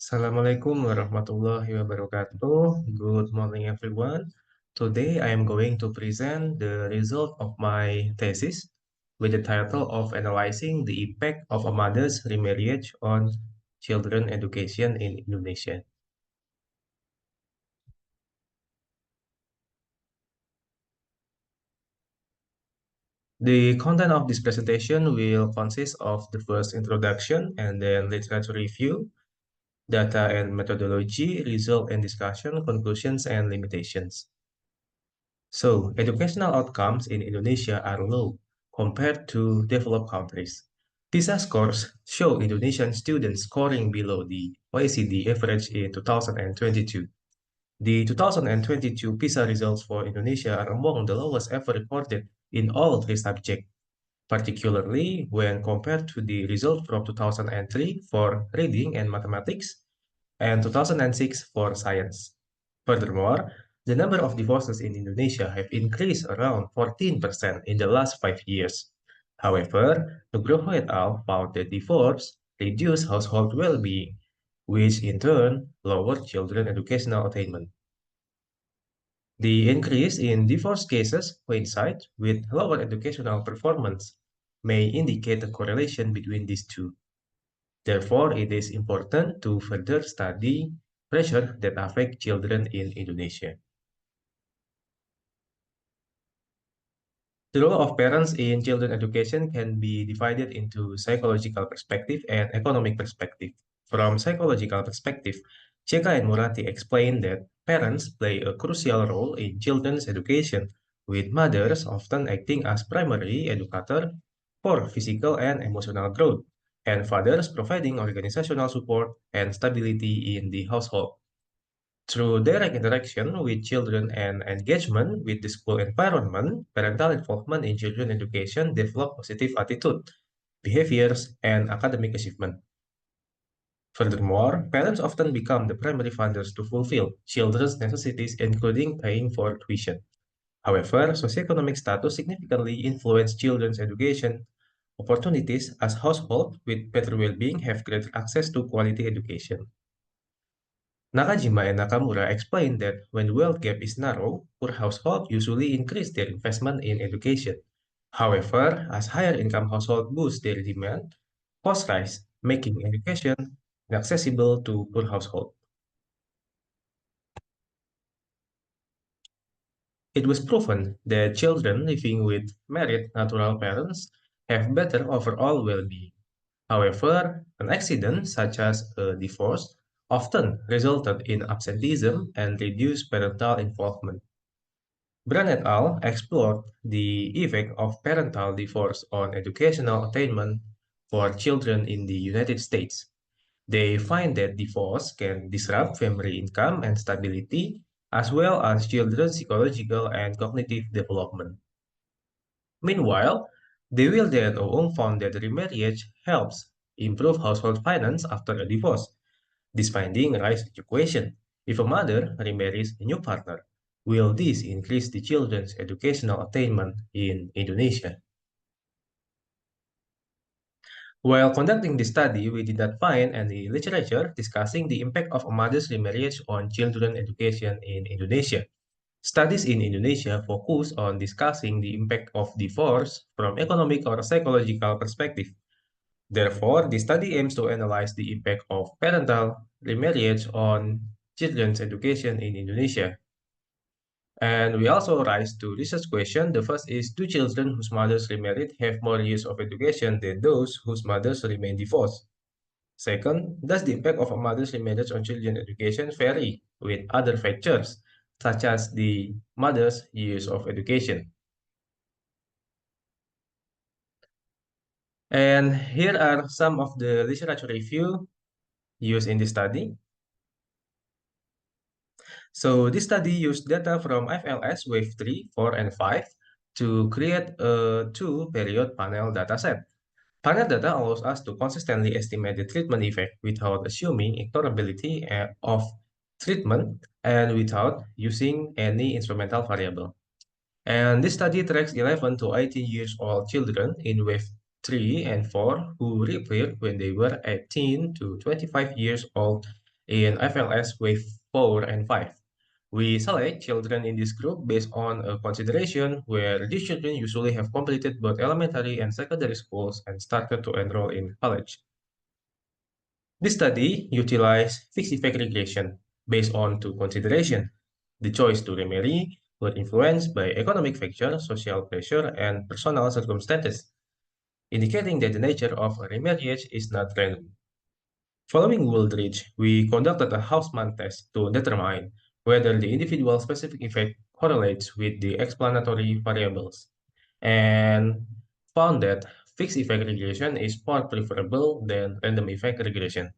Assalamualaikum warahmatullahi wabarakatuh. Good morning, everyone. Today, I am going to present the result of my thesis with the title of Analyzing the Impact of a Mother's Remarriage on Children Education in Indonesia. The content of this presentation will consist of the first introduction and then literature review, data and methodology, result and discussion, conclusions and limitations. So, educational outcomes in Indonesia are low compared to developed countries. PISA scores show Indonesian students scoring below the OECD average in 2022. The 2022 PISA results for Indonesia are among the lowest ever recorded in all three subjects, particularly when compared to the result from 2003 for reading and mathematics and 2006 for science. Furthermore, the number of divorces in Indonesia have increased around 14% in the last 5 years. However, Nugroho et al. Found that divorce reduced household well-being, which in turn lowered children educational attainment. The increase in divorce cases coincides with lower educational performance, may indicate a correlation between these two. Therefore, it is important to further study pressure that affect children in Indonesia. The role of parents in children education can be divided into psychological perspective and economic perspective. From psychological perspective, Cheka and Murati explain that parents play a crucial role in children's education, with mothers often acting as primary educator for physical and emotional growth, and fathers providing organizational support and stability in the household. Through direct interaction with children and engagement with the school environment, parental involvement in children education develop positive attitude, behaviors, and academic achievement. Furthermore, parents often become the primary funders to fulfill children's necessities, including paying for tuition. However, socioeconomic status significantly influence children's education opportunities as households with better well-being have greater access to quality education. Nakajima and Nakamura explained that when wealth gap is narrow, poor households usually increase their investment in education. However, as higher income households boost their demand, costs rise, making education inaccessible to poor households. It was proven that children living with married natural parents have better overall well-being. However, an accident such as a divorce often resulted in absenteeism and reduced parental involvement. Brand et al. Explored the effect of parental divorce on educational attainment for children in the United States. They find that divorce can disrupt family income and stability, as well as children's psychological and cognitive development. Meanwhile, Dewey and Oong found that remarriage helps improve household finance after a divorce. This finding raises the question, if a mother remarries a new partner, will this increase the children's educational attainment in Indonesia? While conducting this study, we did not find any literature discussing the impact of a mother's remarriage on children education in Indonesia. Studies in Indonesia focus on discussing the impact of divorce from economic or psychological perspective. Therefore, the study aims to analyze the impact of parental remarriage on children's education in Indonesia. And we also raise two research questions. The first is, do children whose mothers remarried have more years of education than those whose mothers remain divorced? Second, does the impact of a mother's remarriage on children's education vary with other factors, such as the mother's years of education? And here are some of the literature review used in this study. So this study used data from IFLS wave 3, 4, and 5 to create a two-period panel dataset. Panel data allows us to consistently estimate the treatment effect without assuming ignorability of treatment and without using any instrumental variable. And this study tracks 11 to 18 years old children in wave 3 and 4 who reappeared when they were 18 to 25 years old in IFLS wave 4 and 5. We select children in this group based on a consideration where these children usually have completed both elementary and secondary schools and started to enroll in college. This study utilized fixed effect regression based on two considerations. The choice to remarry were influenced by economic factors, social pressure, and personal circumstances, indicating that the nature of a remarriage is not random. Following Wooldridge, we conducted a Houseman test to determine whether the individual specific effect correlates with the explanatory variables, and found that fixed effect regression is more preferable than random effect regression.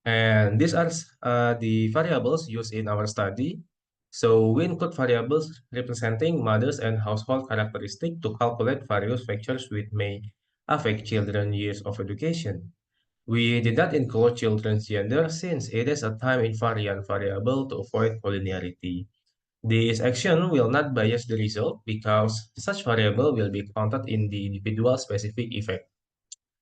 And these are the variables used in our study. So we include variables representing mothers and household characteristics to calculate various factors which may affect children's years of education. We did not include children's gender since it is a time invariant variable to avoid collinearity. This action will not bias the result because such variable will be counted in the individual specific effect.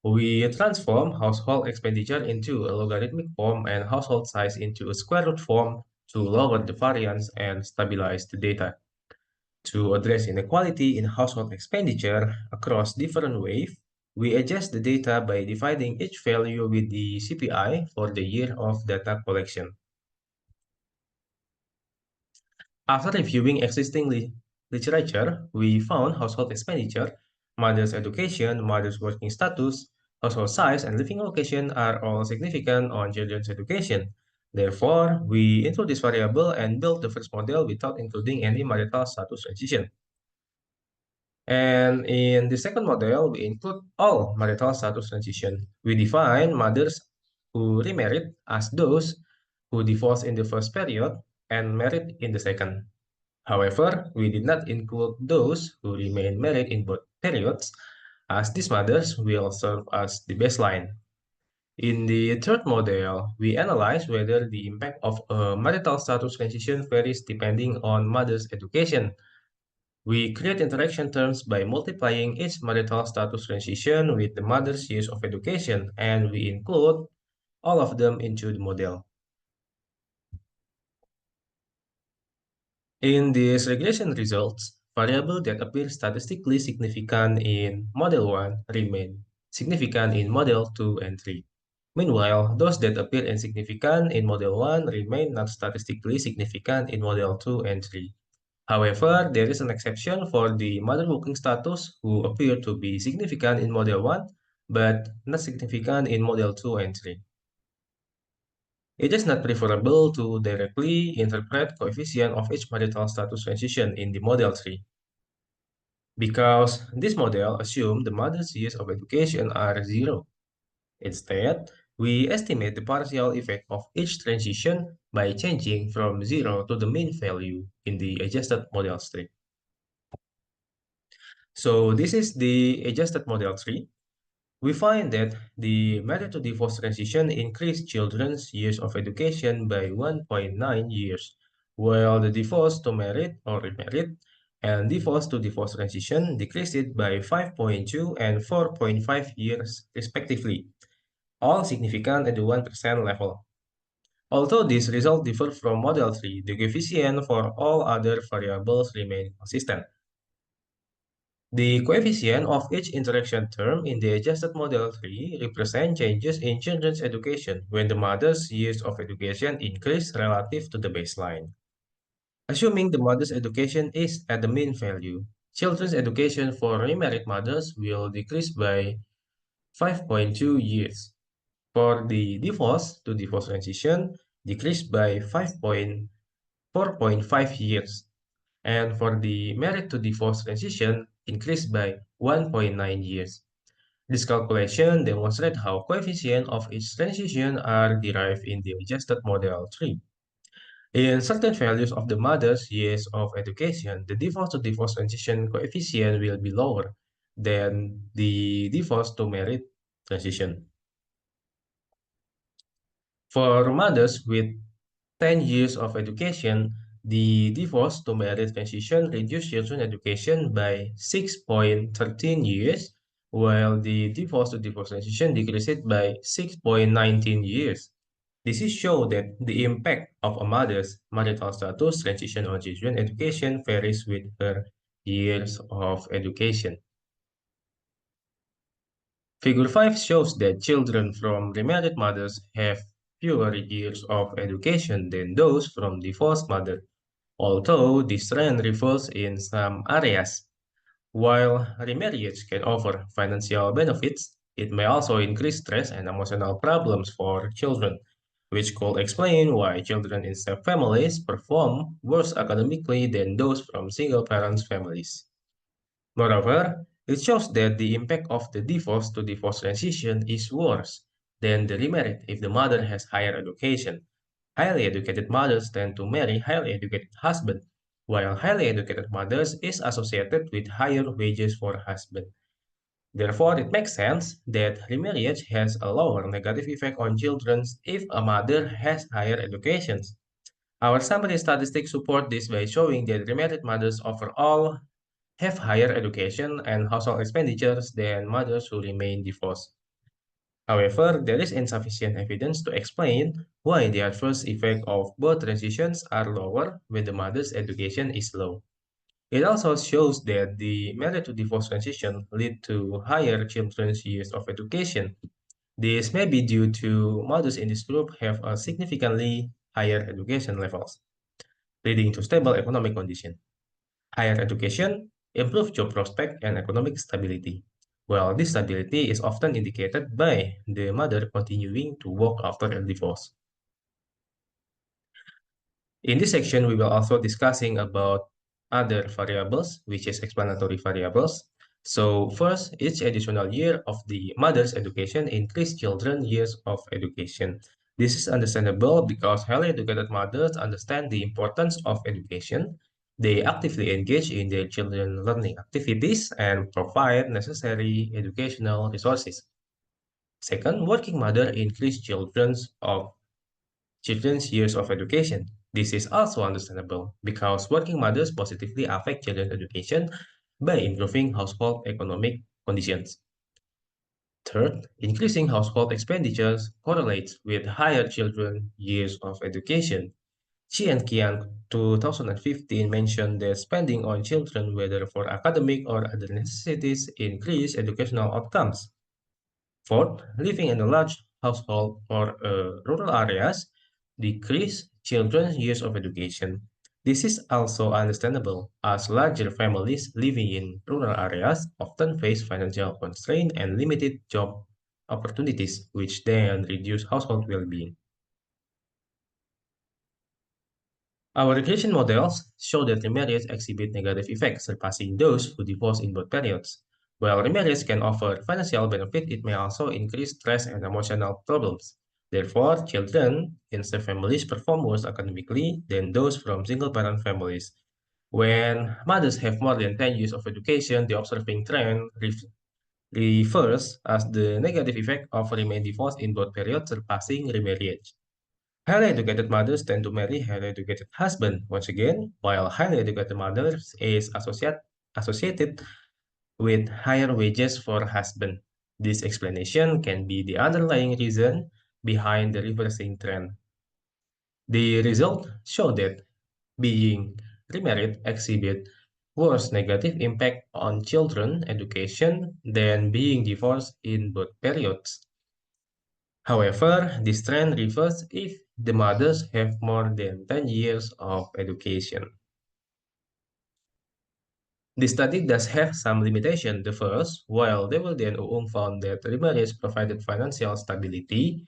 We transform household expenditure into a logarithmic form and household size into a square root form to lower the variance and stabilize the data. To address inequality in household expenditure across different waves, we adjust the data by dividing each value with the CPI for the year of data collection. After reviewing existing literature, we found household expenditure, mother's education, mother's working status, household size, and living location are all significant on children's education. Therefore, we include this variable and build the first model without including any marital status transition. And in the second model, we include all marital status transition. We define mothers who remarried as those who divorced in the first period and married in the second. However, we did not include those who remain married in both periods, as these mothers will serve as the baseline. In the third model, we analyze whether the impact of a marital status transition varies depending on mother's education. We create interaction terms by multiplying each marital status transition with the mother's years of education, and we include all of them into the model. In these regression results, variables that appear statistically significant in Model 1 remain significant in Model 2 and 3. Meanwhile, those that appear insignificant in Model 1 remain not statistically significant in Model 2 and 3. However, there is an exception for the mother working status who appear to be significant in Model 1 but not significant in Model 2 and 3. It is not preferable to directly interpret coefficient of each marital status transition in the Model 3 because this model assumes the mother's years of education are zero. Instead, we estimate the partial effect of each transition by changing from 0 to the mean value in the adjusted model tree. So this is the adjusted model tree. We find that the married to divorce transition increased children's years of education by 1.9 years, while the divorce to married or remarried and divorce to divorce transition decreased it by 5.2 and 4.5 years respectively, all significant at the 1% level. Although these results differ from Model 3, the coefficient for all other variables remain consistent. The coefficient of each interaction term in the adjusted model 3 represent changes in children's education when the mother's years of education increase relative to the baseline. Assuming the mother's education is at the mean value, children's education for remarried mothers will decrease by 5.2 years. For the divorce to divorce transition, decreased by 4.5 years. And for the married to divorce transition, increased by 1.9 years. This calculation demonstrates how coefficient of each transition are derived in the adjusted model 3. In certain values of the mother's years of education, the divorce to divorce transition coefficient will be lower than the divorce to married transition. For mothers with 10 years of education, the divorce to married transition reduced children education by 6.13 years, while the divorce to divorce transition decreased by 6.19 years. This is show that the impact of a mother's marital status transition on children education varies with her years of education. Figure 5 shows that children from remarried mothers have fewer years of education than those from divorced mothers, although this trend reversed in some areas. While remarriage can offer financial benefits, it may also increase stress and emotional problems for children, which could explain why children in step families perform worse academically than those from single parents families. Moreover, it shows that the impact of the divorce to divorce transition is worse than the remarried if the mother has higher education. Highly educated mothers tend to marry highly educated husbands, while highly educated mothers is associated with higher wages for husband. Therefore, it makes sense that remarriage has a lower negative effect on children if a mother has higher education. Our summary statistics support this by showing that remarried mothers overall have higher education and household expenditures than mothers who remain divorced. However, there is insufficient evidence to explain why the adverse effect of both transitions are lower when the mother's education is low. It also shows that the married to divorce transition lead to higher children's years of education. This may be due to mothers in this group have a significantly higher education levels, leading to stable economic condition. Higher education improves job prospect and economic stability. Well, this stability is often indicated by the mother continuing to work after a divorce. In this section, we will also discussing about other variables, which is explanatory variables. So first, each additional year of the mother's education increase children years of education. This is understandable because highly educated mothers understand the importance of education. They actively engage in their children learning activities and provide necessary educational resources. Second, working mother increase children's years of education. This is also understandable because working mothers positively affect children's education by improving household economic conditions. Third, increasing household expenditures correlates with higher children years of education. Chi and Kian 2015 mentioned that spending on children, whether for academic or other necessities, increase educational outcomes. Fourth, living in a large household or rural areas decrease children's years of education. This is also understandable as larger families living in rural areas often face financial constraints and limited job opportunities, which then reduce household well-being. Our regression models show that remarriage exhibit negative effects, surpassing those who divorce in both periods. While remarriage can offer financial benefit, it may also increase stress and emotional problems. Therefore, children in step families perform worse academically than those from single-parent families. When mothers have more than 10 years of education, the observing trend refers as the negative effect of remain divorced in both periods, surpassing remarriage. Highly educated mothers tend to marry highly educated husbands once again, while highly educated mothers is associated with higher wages for husband. This explanation can be the underlying reason behind the reversing trend. The result show that being remarried exhibit worse negative impact on children education than being divorced in both periods. However, this trend reverses if the mothers have more than 10 years of education. The study does have some limitation. The first, while Develdy and Uung found that remarriage provided financial stability,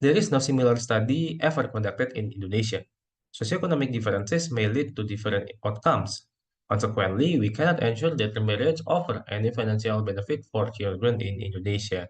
there is no similar study ever conducted in Indonesia. Socioeconomic differences may lead to different outcomes. Consequently, we cannot ensure that remarriage offers any financial benefit for children in Indonesia.